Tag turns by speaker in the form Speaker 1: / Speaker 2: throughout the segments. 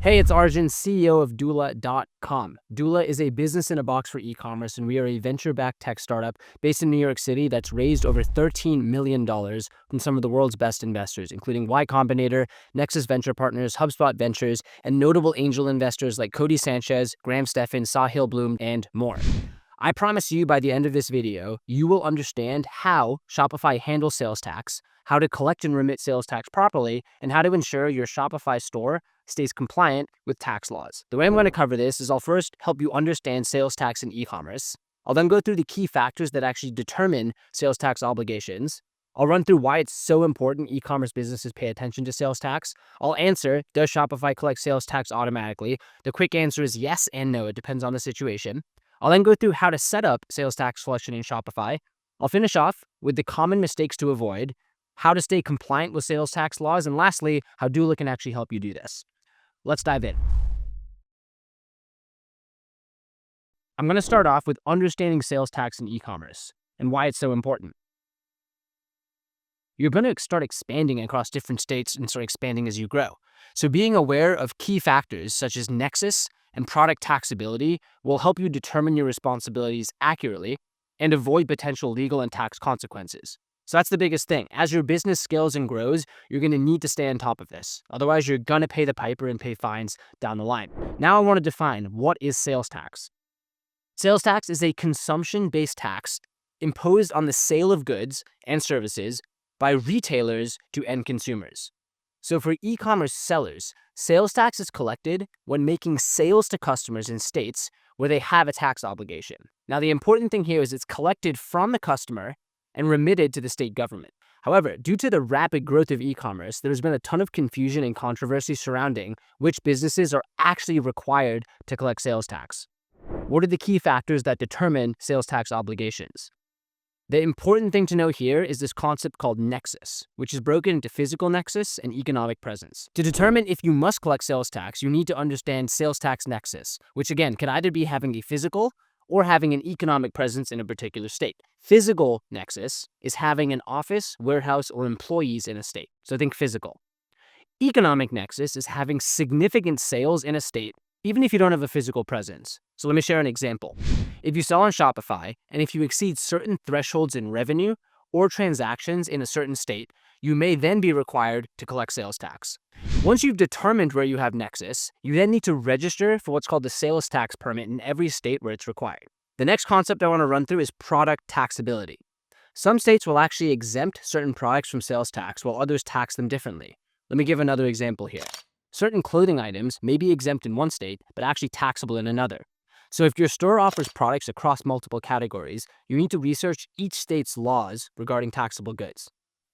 Speaker 1: Hey, it's Arjun, CEO of Doula.com. Doula is a business in a box for e-commerce, and we are a venture-backed tech startup based in New York City that's raised over $13 million from some of the world's best investors, including Y Combinator, Nexus Venture Partners, HubSpot Ventures, and notable angel investors like Cody Sanchez, Graham Stephan, Sahil Bloom, and more. I promise you by the end of this video, you will understand how Shopify handles sales tax, how to collect and remit sales tax properly, and how to ensure your Shopify store stays compliant with tax laws. The way I'm going to cover this is I'll first help you understand sales tax in e-commerce. I'll then go through the key factors that actually determine sales tax obligations. I'll run through why it's so important e-commerce businesses pay attention to sales tax. I'll answer, does Shopify collect sales tax automatically? The quick answer is yes and no. It depends on the situation. I'll then go through how to set up sales tax collection in Shopify. I'll finish off with the common mistakes to avoid, how to stay compliant with sales tax laws, and lastly, how Doula can actually help you do this. Let's dive in. I'm going to start off with understanding sales tax in e-commerce and why it's so important. You're going to start expanding across different states and start expanding as you grow. So being aware of key factors such as Nexus and product taxability will help you determine your responsibilities accurately and avoid potential legal and tax consequences. So that's the biggest thing. As your business scales and grows, you're going to need to stay on top of this. Otherwise, you're going to pay the piper and pay fines down the line. Now I want to define what is sales tax. Sales tax is a consumption-based tax imposed on the sale of goods and services by retailers to end consumers. So for e-commerce sellers, sales tax is collected when making sales to customers in states where they have a tax obligation. Now, the important thing here is it's collected from the customer and remitted to the state government. However, due to the rapid growth of e-commerce, there's been a ton of confusion and controversy surrounding which businesses are actually required to collect sales tax. What are the key factors that determine sales tax obligations? The important thing to know here is this concept called Nexus, which is broken into physical nexus and economic presence. To determine if you must collect sales tax, you need to understand sales tax nexus, which again can either be having a physical or having an economic presence in a particular state. Physical nexus is having an office, warehouse, or employees in a state. So think physical. Economic nexus is having significant sales in a state, even if you don't have a physical presence. So let me share an example. If you sell on Shopify, and if you exceed certain thresholds in revenue or transactions in a certain state, you may then be required to collect sales tax. Once you've determined where you have Nexus, you then need to register for what's called the sales tax permit in every state where it's required. The next concept I want to run through is product taxability. Some states will actually exempt certain products from sales tax while others tax them differently. Let me give another example here. Certain clothing items may be exempt in one state, but actually taxable in another. So if your store offers products across multiple categories, you need to research each state's laws regarding taxable goods.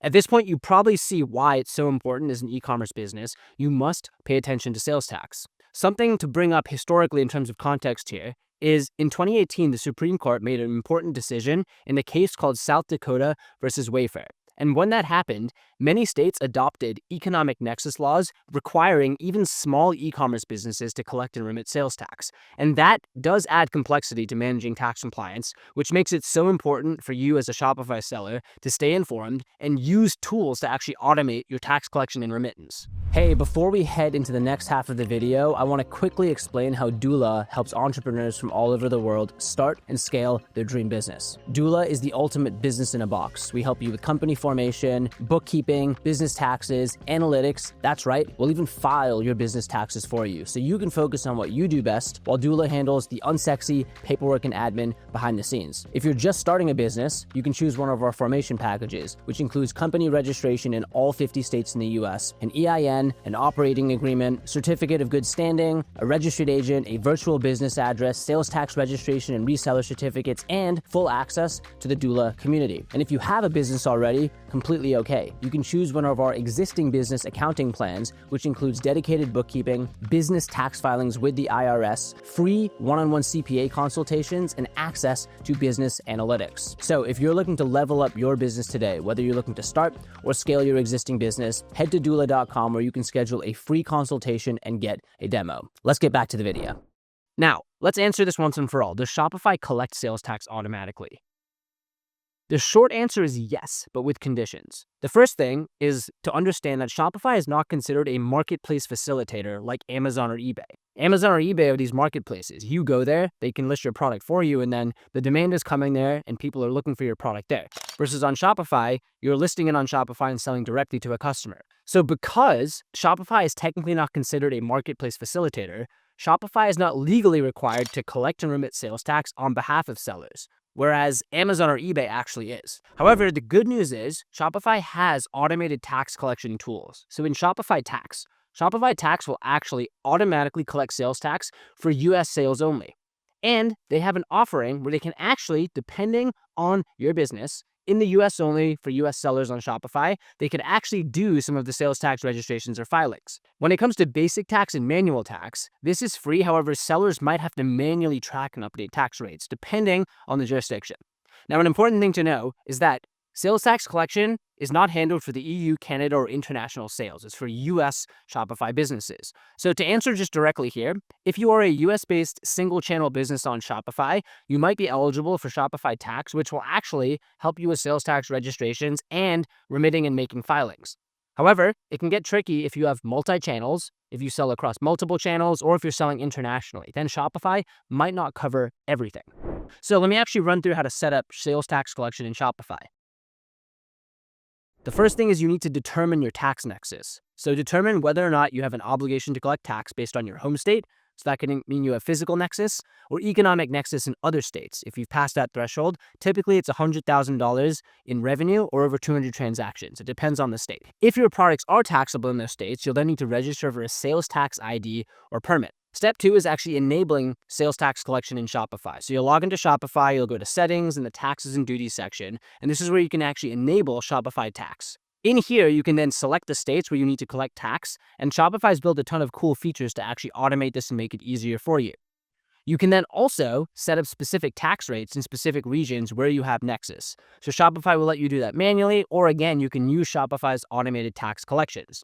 Speaker 1: At this point, you probably see why it's so important as an e-commerce business. You must pay attention to sales tax. Something to bring up historically in terms of context here is in 2018, the Supreme Court made an important decision in a case called South Dakota versus Wayfair. And when that happened, many states adopted economic nexus laws requiring even small e-commerce businesses to collect and remit sales tax. And that does add complexity to managing tax compliance, which makes it so important for you as a Shopify seller to stay informed and use tools to actually automate your tax collection and remittance. Hey, before we head into the next half of the video, I want to quickly explain how Doula helps entrepreneurs from all over the world start and scale their dream business. Doula is the ultimate business in a box. We help you with company formation, bookkeeping, business taxes, analytics. That's right, we'll even file your business taxes for you so you can focus on what you do best while Doula handles the unsexy paperwork and admin behind the scenes. If you're just starting a business, you can choose one of our formation packages, which includes company registration in all 50 states in the US, an EIN, an operating agreement, certificate of good standing, a registered agent, a virtual business address, sales tax registration and reseller certificates, and full access to the Doula community. And if you have a business already, completely okay. You can choose one of our existing business accounting plans, which includes dedicated bookkeeping, business tax filings with the IRS, free one-on-one CPA consultations, and access to business analytics. So if you're looking to level up your business today, whether you're looking to start or scale your existing business, head to doula.com where you can schedule a free consultation and get a demo. Let's get back to the video. Now, let's answer this once and for all. Does Shopify collect sales tax automatically? The short answer is yes, but with conditions. The first thing is to understand that Shopify is not considered a marketplace facilitator like Amazon or eBay. Amazon or eBay are these marketplaces. You go there, they can list your product for you, and then the demand is coming there and people are looking for your product there. Versus on Shopify, you're listing it on Shopify and selling directly to a customer. So because Shopify is technically not considered a marketplace facilitator, Shopify is not legally required to collect and remit sales tax on behalf of sellers, whereas Amazon or eBay actually is. However, the good news is Shopify has automated tax collection tools. So in Shopify Tax will actually automatically collect sales tax for US sales only. And they have an offering where they can actually, depending on your business, in the US only for US sellers on Shopify, they could actually do some of the sales tax registrations or filings. When it comes to basic tax and manual tax, this is free. However, sellers might have to manually track and update tax rates depending on the jurisdiction. Now, an important thing to know is that sales tax collection is not handled for the EU, Canada, or international sales. It's for US Shopify businesses. So to answer just directly here, if you are a US-based single-channel business on Shopify, you might be eligible for Shopify Tax, which will actually help you with sales tax registrations and remitting and making filings. However, it can get tricky if you have multi-channels, if you sell across multiple channels, or if you're selling internationally. Then Shopify might not cover everything. So let me actually run through how to set up sales tax collection in Shopify. The first thing is you need to determine your tax nexus. So determine whether or not you have an obligation to collect tax based on your home state. So that can mean you have physical nexus or economic nexus in other states. If you've passed that threshold, typically it's $100,000 in revenue or over 200 transactions. It depends on the state. If your products are taxable in those states, you'll then need to register for a sales tax ID or permit. Step 2 is actually enabling sales tax collection in Shopify. So you'll log into Shopify, you'll go to settings in the taxes and duties section, and this is where you can actually enable Shopify tax. In here, you can then select the states where you need to collect tax, and Shopify's built a ton of cool features to actually automate this and make it easier for you. You can then also set up specific tax rates in specific regions where you have Nexus. So Shopify will let you do that manually, or again, you can use Shopify's automated tax collections.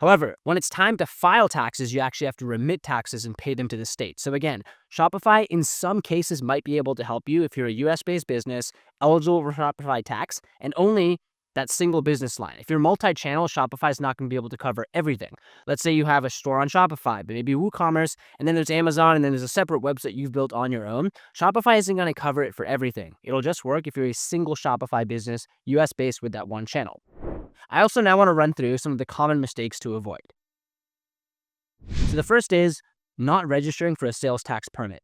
Speaker 1: However, when it's time to file taxes, you actually have to remit taxes and pay them to the state. So again, Shopify in some cases might be able to help you if you're a US-based business eligible for Shopify tax and only that single business line. If you're multi-channel, Shopify is not going to be able to cover everything. Let's say you have a store on Shopify, but maybe WooCommerce, and then there's Amazon, and then there's a separate website you've built on your own. Shopify isn't going to cover it for everything. It'll just work if you're a single Shopify business, US-based with that one channel. I also now want to run through some of the common mistakes to avoid. So the first is not registering for a sales tax permit.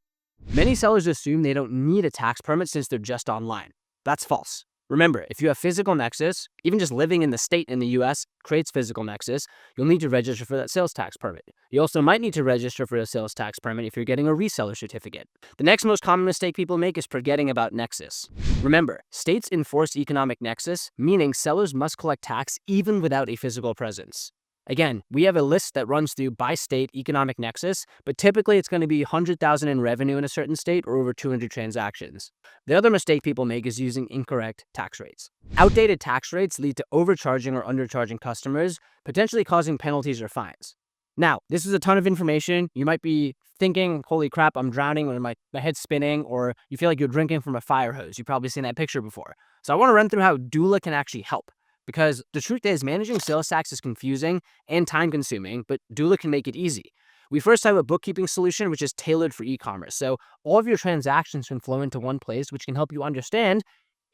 Speaker 1: Many sellers assume they don't need a tax permit since they're just online. That's false. Remember, if you have physical nexus, even just living in the state in the US creates physical nexus, you'll need to register for that sales tax permit. You also might need to register for a sales tax permit if you're getting a reseller certificate. The next most common mistake people make is forgetting about nexus. Remember, states enforce economic nexus, meaning sellers must collect tax even without a physical presence. Again, we have a list that runs through by state economic nexus, but typically it's going to be 100,000 in revenue in a certain state or over 200 transactions. The other mistake people make is using incorrect tax rates. Outdated tax rates lead to overcharging or undercharging customers, potentially causing penalties or fines. Now, this is a ton of information. You might be thinking, holy crap, I'm drowning, or my head's spinning, or you feel like you're drinking from a fire hose. You've probably seen that picture before. So I want to run through how Doula can actually help. Because the truth is, managing sales tax is confusing and time-consuming, but Doula can make it easy. We first have a bookkeeping solution, which is tailored for e-commerce. So all of your transactions can flow into one place, which can help you understand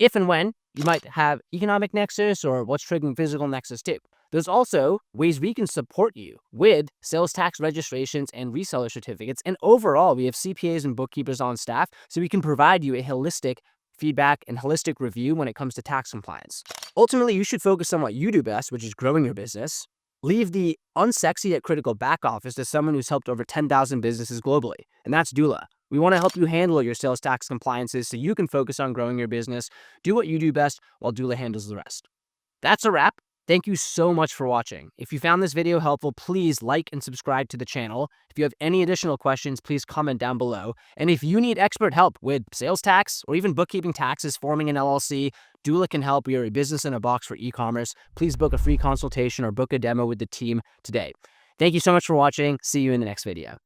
Speaker 1: if and when you might have economic nexus or what's triggering physical nexus too. There's also ways we can support you with sales tax registrations and reseller certificates. And overall, we have CPAs and bookkeepers on staff, so we can provide you a holistic feedback and holistic review when it comes to tax compliance. Ultimately, you should focus on what you do best, which is growing your business. Leave the unsexy yet critical back office to someone who's helped over 10,000 businesses globally, and that's Doula. We want to help you handle your sales tax compliances so you can focus on growing your business, do what you do best, while Doula handles the rest. That's a wrap. Thank you so much for watching. If you found this video helpful, please like and subscribe to the channel. If you have any additional questions, please comment down below. And if you need expert help with sales tax or even bookkeeping taxes, forming an LLC, Doula can help. We are a business in a box for e-commerce. Please book a free consultation or book a demo with the team today. Thank you so much for watching. See you in the next video.